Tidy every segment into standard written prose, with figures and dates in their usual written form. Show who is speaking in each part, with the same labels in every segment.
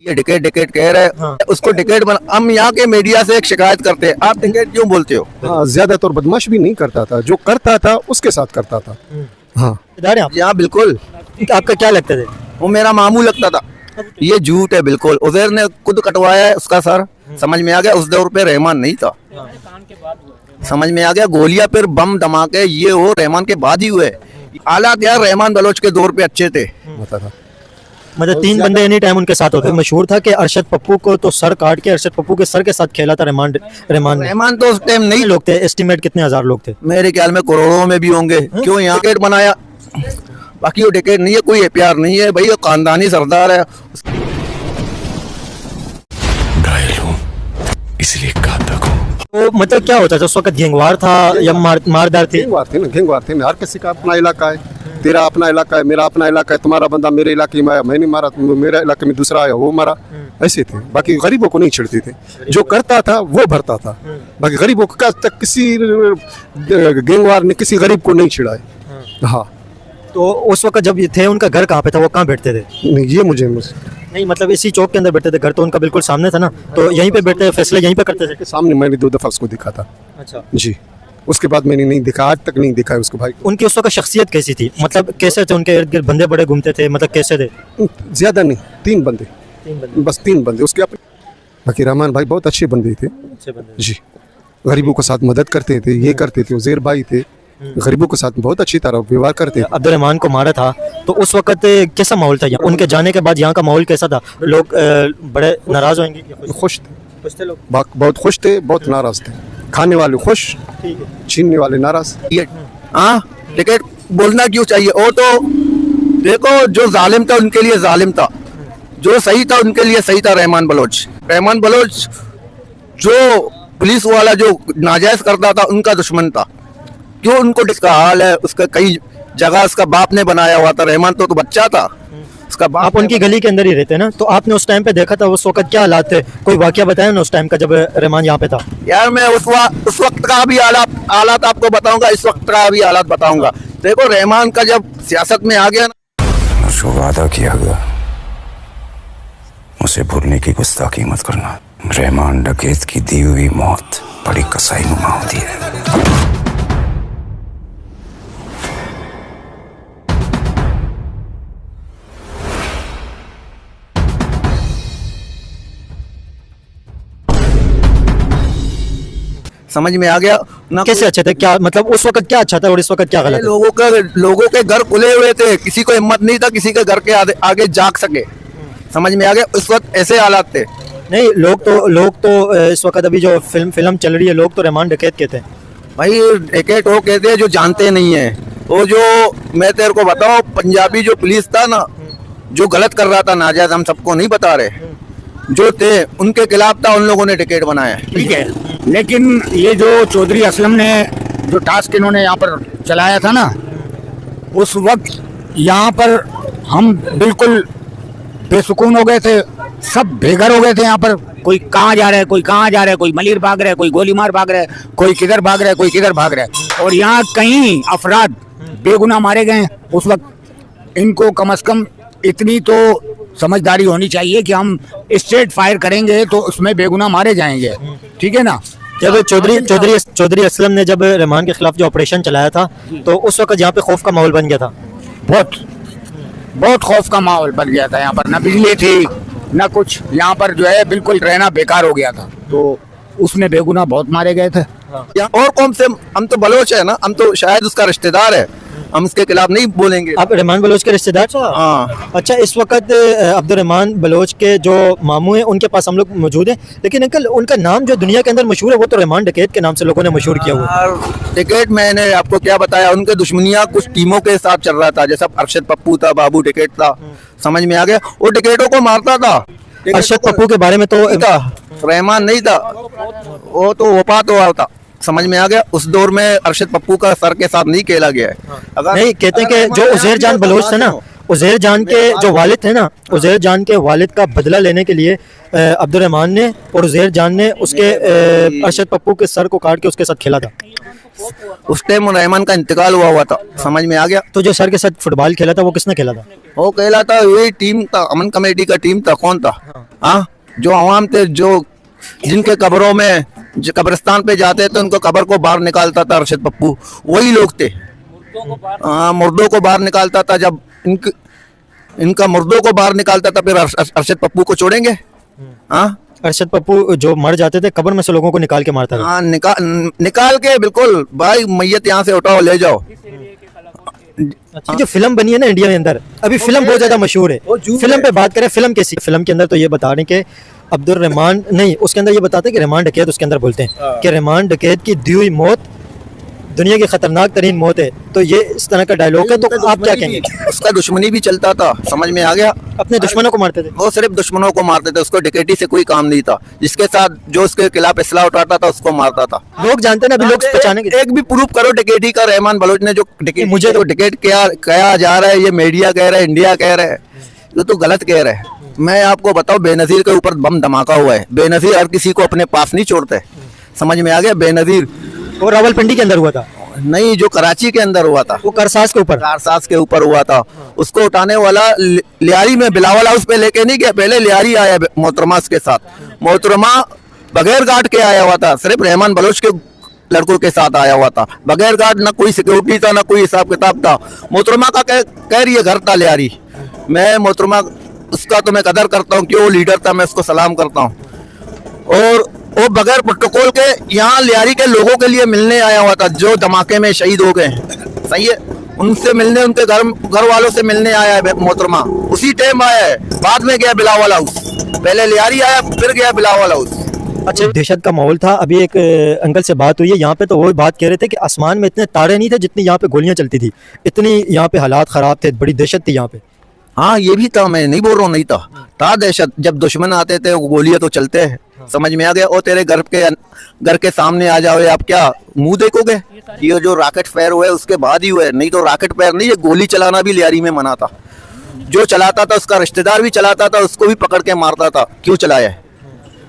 Speaker 1: ये ticket ticket कह रहे हैं।
Speaker 2: हाँ।
Speaker 1: उसको टिकट बना। हम यहाँ के मीडिया से एक शिकायत करते हैं, आप टिकट क्यों बोलते हो?
Speaker 3: हाँ, ज्यादातर बदमाश भी नहीं करता था, जो करता था उसके साथ करता था। हाँ,
Speaker 2: ठेकेदार हैं आप?
Speaker 1: यहाँ बिल्कुल
Speaker 2: आपका क्या लगता है?
Speaker 1: वो मेरा मामू लगता था। ये झूठ है बिल्कुल। उजैर ने खुद कटवाया है उसका सर। समझ में आ गया, उस दौर पे रहमान नहीं था। समझ में आ गया, गोलियां फिर बम धमाके ये हो रहमान के बाद ही हुए। हालात यार रहमान बलोच के दौर पे अच्छे थे।
Speaker 3: बता था।
Speaker 2: मतलब 3 बंदे एनी टाइम उनके साथ होते। मशहूर था कि अरशद पप्पू को तो सर काट के अरशद पप्पू के सर के साथ खेला था रहमान ने।
Speaker 1: रहमान तो उस टाइम नहीं,
Speaker 2: लोग थे, एस्टिमेट कितने हजार लोग थे?
Speaker 1: मेरे ख्याल में करोड़ों में भी होंगे। क्यों यहाँ टिकट बनाया? बाकी वो टिकट नहीं है, कोई प्यार नहीं है भाई, वो खानदानी सरदार है।
Speaker 4: घायल हूं इसलिए घातक हूं।
Speaker 2: तो मतलब क्या होता था उस वक्त? गैंगवार था या मारदार थे?
Speaker 3: घेंगवार थे ना। हर किसी का अपना इलाका है। तेरा अपना इलाका है, मेरा अपना इलाका है। तुम्हारा बंदा मेरे इलाके में आया, मैंने मारा, मेरा इलाके में दूसरा आया, वो मारा। ऐसे थे। बाकी गरीबों को नहीं छिड़ते थे। जो करता था वो भरता था। बाकी गरीबों का तक किसी गैंगवार ने किसी गरीब को नहीं छिड़ाए। हाँ,
Speaker 2: तो उस वक्त जब ये थे, उनका घर कहाँ पे था? वो कहाँ बैठते थे?
Speaker 3: नहीं, ये मुझे
Speaker 2: नहीं मतलब इसी चौक के अंदर बैठते थे? घर तो उनका बिल्कुल सामने था ना, तो यहीं पे बैठते, फैसले यहीं पे करते थे?
Speaker 3: सामने मैंने 2 दफा उसको देखा था
Speaker 2: अच्छा
Speaker 3: जी। उसके बाद मैंने नहीं देखा, आज तक नहीं देखा है उसको भाई।
Speaker 2: उनकी उस वक्त शख्सियत कैसी थी? मतलब कैसे थे? उनके इर्द गिर्द बंदे बड़े घूमते थे? मतलब कैसे थे?
Speaker 3: ज्यादा नहीं, 3 बंदे,
Speaker 2: 3 बंदे,
Speaker 3: बस 3 बंदे उसके अपने। बाकी रहमान भाई बहुत अच्छे बंदे थे
Speaker 2: अच्छे बंदे
Speaker 3: जी। गरीबों के साथ मदद करते थे, ये करते थे। उज़ैर भाई थे, गरीबों के साथ बहुत अच्छी तरह व्यवहार करते थे।
Speaker 2: अब्दुर्रहमान को मारा था तो उस वक्त कैसा माहौल था? यहाँ उनके जाने के बाद यहाँ का माहौल कैसा था? लोग बड़े नाराज होंगे या
Speaker 3: खुश थे,
Speaker 2: खुश थे लोग?
Speaker 3: बहुत खुश थे, बहुत नाराज थे। खाने वाले खुश,
Speaker 2: ठीक है।
Speaker 3: छीनने वाले नाराज।
Speaker 1: ये हाँ, टिकट बोलना क्यों चाहिए? वो तो देखो, जो जालिम था उनके लिए जालिम था, जो सही था उनके लिए सही था। रहमान बलोच जो पुलिस वाला जो नाजायज करता था उनका दुश्मन था। क्यों? उनको इसका हाल है, उसका कई जगह उसका बाप ने बनाया हुआ था। रहमान तो बच्चा था, उसका बाप।
Speaker 2: आप उनकी गली के अंदर ही रहते ना, तो आपने उस टाइम पे देखा था उस वक्त क्या हालात थे? कोई वाकया बताया ना उस टाइम का जब रहमान यहाँ पे था?
Speaker 1: यार मैं उस वक्त का भी हालात आपको बताऊंगा, इस वक्त का भी हालात बताऊंगा। देखो रहमान का जब सियासत में आ गया ना,
Speaker 4: जो वादा किया गया उसे भूलने की गुस्ताखी मत करना। रहमान डकैत की दी हुई मौत बड़ी कसाई नुमा होती है।
Speaker 1: समझ में आ गया ना?
Speaker 2: कैसे अच्छे थे? क्या मतलब उस वक्त क्या अच्छा था और इस वक्त क्या गलत है?
Speaker 1: लोगों के घर खुले हुए थे, किसी को हिम्मत नहीं था किसी के घर के आगे जाग सके। समझ में आ गया? उस वक्त ऐसे हालात थे।
Speaker 2: नहीं, लोग तो इस वक्त अभी जो फिल्म चल रही है, लोग तो रहमान डकैत कहते हैं
Speaker 1: भाई। टिकट वो कहते हैं जो जानते नहीं है। वो जो मैं तेरे को बताऊं, पंजाबी जो पुलिस था ना, जो गलत कर रहा था नाजायज, हम सबको नहीं बता रहे, जो थे उनके खिलाफ था, उन लोगों ने टिकट बनाया।
Speaker 5: ठीक है, लेकिन ये जो चौधरी असलम ने जो टास्क इन्होंने यहाँ पर चलाया था ना, उस वक्त यहाँ पर हम बिल्कुल बेसुकून हो गए थे, सब बेघर हो गए थे। यहाँ पर कोई कहाँ जा रहा है, कोई कहाँ जा रहा है, कोई मलिर भाग रहा है, कोई गोली मार भाग रहा है, कोई किधर भाग रहा है, कोई किधर भाग रहा है। और यहाँ कई अफराद बेगुनाह मारे गए उस वक्त। इनको कम से कम इतनी तो समझदारी होनी चाहिए कि हम स्ट्रेट फायर करेंगे तो उसमें बेगुनाह मारे जाएंगे। ठीक है ना?
Speaker 2: जब चौधरी असलम ने जब रहमान के खिलाफ जो ऑपरेशन चलाया था, तो उस वक्त यहाँ पे खौफ का माहौल बन गया था।
Speaker 5: बहुत खौफ का माहौल बन गया था। यहाँ पर ना बिजली थी ना कुछ, यहाँ पर जो है बिल्कुल रहना बेकार हो गया था। तो उसमें बेगुनाह बहुत मारे गए थे।
Speaker 1: और कौन से? हम तो बलोच है ना, हम तो शायद उसका रिश्तेदार है, हम उसके खिलाफ नहीं बोलेंगे।
Speaker 2: आप रहमान बलोच के रिश्तेदार?
Speaker 1: हाँ।
Speaker 2: अच्छा, इस वक्त अब्दुर्रहमान बलोच के जो मामू हैं उनके पास हम लोग मौजूद हैं, लेकिन अंकल उनका नाम जो दुनिया के अंदर मशहूर है वो तो रहमान डकैत के नाम से लोगों ने मशहूर किया हुआ है।
Speaker 1: टिकट मैंने आपको क्या बताया, उनके दुश्मनियां कुछ टीमों के साथ चल रहा था। जैसा अरशद पप्पू था, बाबू टिकट था। समझ में आ गया? वो टिकटों को मारता था।
Speaker 2: अरशद पप्पू के बारे में तो
Speaker 1: था, रहमान नहीं था, वो तो वफात हुआ था। समझ में आ गया? उस दौर में अरशद पप्पू का सर के साथ नहीं खेला गया है। अगर
Speaker 2: नहीं कहते हैं कि जो उज़ैर जान बलोच थे ना, उज़ैर जान के जो वालिद थे ना, उज़ैर जान के वालिद का बदला लेने के लिए अब्दुर्रहमान ने और उज़ैर जान ने उसके अरशद पप्पू के सर को काट के उसके साथ खेला था।
Speaker 1: उस टाइम रहमान का इंतकाल हुआ था, समझ में आ गया।
Speaker 2: तो जो सर के साथ फुटबॉल खेला था वो किसने खेला था?
Speaker 1: वो कहला था, यही टीम था, अमन कमेटी का टीम था। कौन था? हाँ, जो अवाम थे, जो जिनके कब्रों में, जो कब्रिस्तान पे जाते थे, उनको कब्र को बाहर निकालता था अरशद पप्पू, वही लोग थे। हाँ, मुर्दों को बाहर निकालता था। जब इनका मुर्दों को बाहर निकालता था, फिर अरशद पप्पू को छोड़ेंगे? हाँ,
Speaker 2: अरशद पप्पू जो मर जाते थे कब्र में से लोगों को निकाल के मारता था।
Speaker 1: हाँ, निकाल के बिल्कुल, भाई मैयत यहाँ से उठाओ ले जाओ।
Speaker 2: अच्छा, जो फिल्म बनी है ना इंडिया के अंदर, अभी फिल्म बहुत ज्यादा मशहूर है। फिल्म पे बात करें, फिल्म कैसी? फिल्म के अंदर तो ये बता रहे हैं कि अब्दुर्रहमान नहीं, उसके अंदर ये बताते हैं कि रहमान डकैत, उसके अंदर बोलते हैं कि रहमान डकैत की दी हुई मौत दुनिया की खतरनाक तरीन मौत है। तो ये इस तरह का डायलॉग है, तो आप क्या कहेंगे?
Speaker 1: उसका दुश्मनी भी चलता था, समझ में आ गया।
Speaker 2: अपने दुश्मनों को मारते थे
Speaker 1: वो सिर्फ दुश्मनों को मारते थे, उसको डकैती से कोई काम नहीं था। जिसके साथ जो उसके खिलाफ इस्लाह उठाता था उसको मारता था।
Speaker 2: लोग जानते हैं ना, अभी लोग पहचाने के
Speaker 1: एक भी प्रूफ करो डकैती का। रहमान बलोच ने जो
Speaker 2: मुझे
Speaker 1: तो डकैत कहा जा रहा है, ये मीडिया कह रहा है, इंडिया कह रहा है, ये तो गलत कह रहा है। मैं आपको बताऊं, बेनजीर के ऊपर बम धमाका हुआ है। बेनजीर हर किसी को अपने पास नहीं छोड़ते, समझ में आ गया। बेनजीर
Speaker 2: और रावलपिंडी के अंदर हुआ था
Speaker 1: नहीं, जो कराची के अंदर हुआ था,
Speaker 2: वो करसास के ऊपर,
Speaker 1: कारसाज के ऊपर हुआ था। उसको उठाने वाला लियारी में बिलावल हाउस पे लेके नहीं गया, पहले लियारी आया मोहतरमा के साथ। मोहतरमा बगैर गार्ड के आया हुआ था, सिर्फ रहमान बलोच के लड़कों के साथ आया हुआ था, बगैर गार्ड। ना कोई सिक्योरिटी था, ना कोई हिसाब किताब था। मोहतरमा का कह रही है घर था लियारी। मैं मोहतरमा उसका तो मैं कदर करता हूँ, क्यों लीडर था, मैं उसको सलाम करता हूँ। और वो बगैर प्रोटोकॉल के यहाँ लियारी के लोगों के लिए मिलने आया हुआ था, जो धमाके में शहीद हो गए। सही है, उनसे मिलने, उनके घर वालों से मिलने आया है मोहतरमा। उसी टाइम आया है, बाद में गया बिलावल हाउस। पहले लियारी आया, फिर गया बिलावल हाउस।
Speaker 2: अच्छा, दहशत का माहौल था। अभी एक अंकल से बात हुई है यहाँ पे, तो वो बात कह रहे थे कि आसमान में इतने तारे नहीं थे जितनी यहाँ पे गोलियां चलती थी। इतनी यहाँ पे हालात खराब थे, बड़ी दहशत थी यहाँ पे।
Speaker 1: हाँ, ये भी था, मैं नहीं बोल रहा हूँ नहीं था दहशत। जब दुश्मन आते थे गोलियां तो चलते हैं, समझ में आ गया। और तेरे घर के सामने आ जाओ, आप क्या मुंह देखोगे? ये जो रॉकेट फायर हुए उसके बाद ही हुए, नहीं तो रॉकेट फायर नहीं, ये गोली चलाना भी लियारी में मना था। जो चलाता था उसका रिश्तेदार भी चलाता था, उसको भी पकड़ के मारता था। क्यों चलाया है?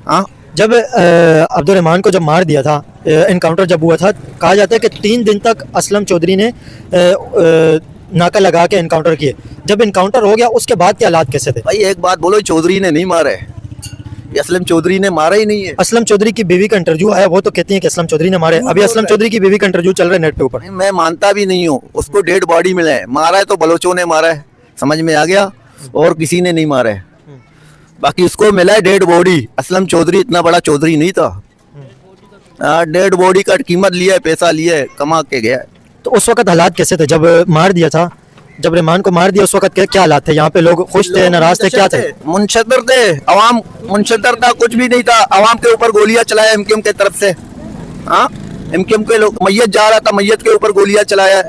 Speaker 1: हाँ,
Speaker 2: जब अब्दुर्रहमान को जब मार दिया था, एनकाउंटर जब हुआ था, कहा जाता है कि 3 दिन तक असलम चौधरी ने नाका लगा के एनकाउंटर किए। जब एनकाउंटर हो गया उसके बाद के हालात कैसे थे?
Speaker 1: भाई एक बात बोलो, चौधरी ने नहीं मारा है, ये असलम चौधरी ने मारा ही नहीं है।
Speaker 2: असलम चौधरी की बीवी का इंटरव्यू आया, वो तो कहती है कि असलम चौधरी ने मारे। अभी असलम चौधरी की बीवी का इंटरव्यू चल रहा है नेट पे ऊपर।
Speaker 1: मैं मानता भी नहीं हूँ, उसको डेड बॉडी मिला है। मारा है तो बलोचों ने मारा है, समझ में आ गया, और किसी ने नहीं मारा है। बाकी उसको मिला है डेड बॉडी। असलम चौधरी इतना बड़ा चौधरी नहीं था। डेड बॉडी का कीमत लिया है, पैसा लिया है, कमा के गया है।
Speaker 2: तो उस वक्त हालात कैसे थे जब मार दिया था, जब रहमान को मार दिया, उस वक्त क्या हालात थे? यहाँ पे लोग खुश थे, नाराज थे, क्या थे?
Speaker 1: मुनशतर थे, अवाम मुनशतर था, कुछ भी नहीं था। अवाम के ऊपर गोलियां चलाया एमक्यूएम के तरफ से। हाँ, एमक्यूएम के लोग, मैयत जा रहा था, मैयत के ऊपर गोलियां चलाया।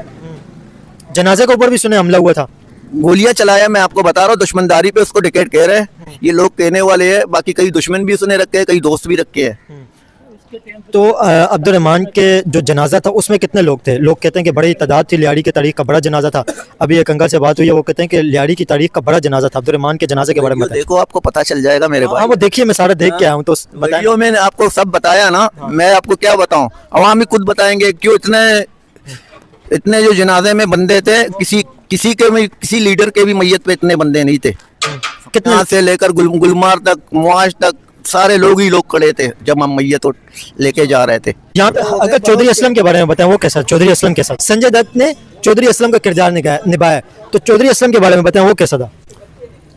Speaker 2: जनाजे के ऊपर भी सुने हमला हुआ था,
Speaker 1: गोलियां चलाया। मैं आपको बता रहा हूँ, दुश्मनदारी पे उसको डिकेट कह रहे हैं, ये लोग कहने वाले हैं। बाकी कई दुश्मन भी उसने रखे हैं, कई दोस्त भी रखे हैं।
Speaker 2: तो अब्दुर्रहमान के जो जनाजा था उसमें कितने लोग थे? लोग कहते हैं कि बड़ी तादाद थी, लियारी की तारीख का बड़ा जनाजा था। अभी एक अंकल से बात हुई है, वो कहते हैं कि लियारी की तारीख का बड़ा जनाजा था। अब्दुर्रहमान के जनाजे के बारे में
Speaker 1: देखो, आपको पता चल जाएगा मेरे भाई।
Speaker 2: हाँ, वो देखिए, मैं सारा देख के आया हूँ। तो
Speaker 1: वीडियो में आपको सब बताया ना। मैं आपको क्या बताऊं, अवाम ही खुद बताएंगे क्यों इतने जो जनाजे में बंदे थे। किसी लीडर के भी मैयत पे इतने बंदे नहीं थे। कितना से लेकर गुलमार तक, मुआज तक, सारे लोग ही लोग खड़े थे जब हम मैयत लेके जा रहे थे।
Speaker 2: यहाँ पे अगर चौधरी असलम के बारे में बताएं, वो कैसा? चौधरी असलम कैसा? संजय दत्त ने चौधरी असलम का किरदार निभाया, तो चौधरी असलम के बारे में बताएं, वो कैसा था?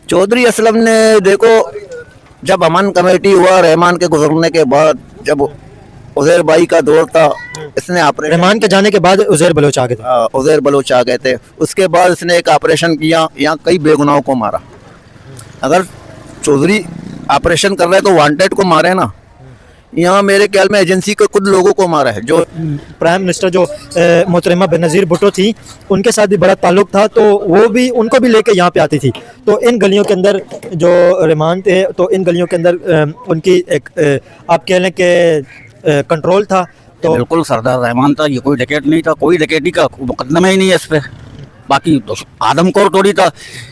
Speaker 1: चौधरी असलम ने, देखो, जब अमन कमेटी हुआ, रहमान के गुजरने के बाद, जब उज़ैर भाई का दौर था, इसने
Speaker 2: रहमान के जाने के बाद उज़ैर बलोच आ गए थे।
Speaker 1: उज़ैर बलोच आ गए थे। उसके बाद इसने एक ऑपरेशन किया, यहाँ कई बेगुनाहों को मारा। अगर चौधरी ऑपरेशन कर रहे हैं तो वांटेड को मारे ना। यहाँ मेरे ख्याल में एजेंसी के खुद लोगों को मारा है। जो
Speaker 2: प्राइम मिनिस्टर जो मोहतरमा बेनज़ीर भुट्टो थी, उनके साथ भी बड़ा ताल्लुक था, तो वो भी, उनको भी लेके यहाँ पे आती थी। तो इन गलियों के अंदर जो रहमान थे, तो इन गलियों के अंदर उनकी एक आप कह लें कि कंट्रोल था। तो
Speaker 5: बिल्कुल सरदार रहमान था, ये कोई डकैत नहीं था, कोई डकैती का मुकदमा ही नहीं है इस पे।
Speaker 6: बाकी तो आदमखोर थोड़ी था।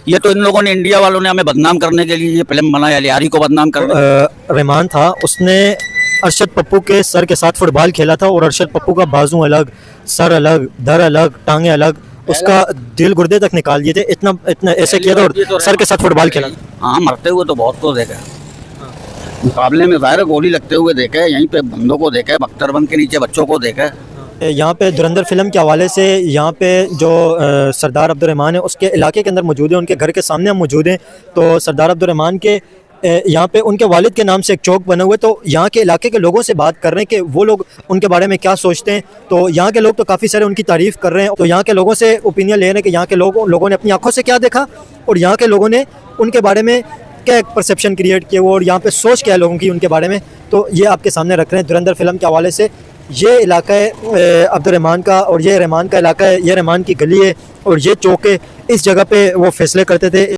Speaker 6: ये तो इन लोगों ने, इंडिया वालों ने हमें बदनाम करने के लिए ये फिल्म बनाई, अलियारी को बदनाम करने।
Speaker 2: रहमान था, उसने अरशद पप्पू के सर के साथ फुटबॉल खेला था और अरशद पप्पू का बाजू अलग, सर अलग, धर अलग, टांगे अलग, उसका दिल गुर्दे तक निकाल दिए थे, इतना इतना ऐसे किया था और सर के साथ फुटबॉल खेला।
Speaker 6: हाँ, मरते हुए तो बहुत को देखा, मुकाबले में ज़ाहिर गोली लगते हुए देखा है, यहीं पे बंदों को देखा है, बख्तरबंद के नीचे बच्चों को देखा है।
Speaker 2: यहाँ पे धुरंधर फिल्म के हवाले से यहाँ पे जो सरदार अब्दुर्रहमान है उसके इलाके के अंदर मौजूद है, उनके घर के सामने हम मौजूद हैं। तो सरदार अब्दुर्रहमान के यहाँ पे उनके वालिद के नाम से एक चौक बना हुआ है, तो यहाँ के इलाके के लोगों से बात कर रहे हैं कि वो लोग उनके बारे में क्या सोचते हैं। तो यहाँ के लोग तो काफ़ी सारे उनकी तारीफ़ कर रहे हैं, तो यहाँ के लोगों से ओपिनियन ले रहे हैं कि यहाँ के लोगों ने अपनी आंखों से क्या देखा और यहाँ के लोगों ने उनके बारे में क्या एक परसेप्शन क्रिएट किया वो, और यहाँ पे सोच क्या है लोगों की उनके बारे में। तो ये आपके सामने रख रहे हैं धुरंधर फिल्म के हवाले से। ये इलाका है अब्दुर्रहमान का और ये रहमान का इलाका है, ये रहमान की गली है और ये चौक है, इस जगह पे वो फैसले करते थे।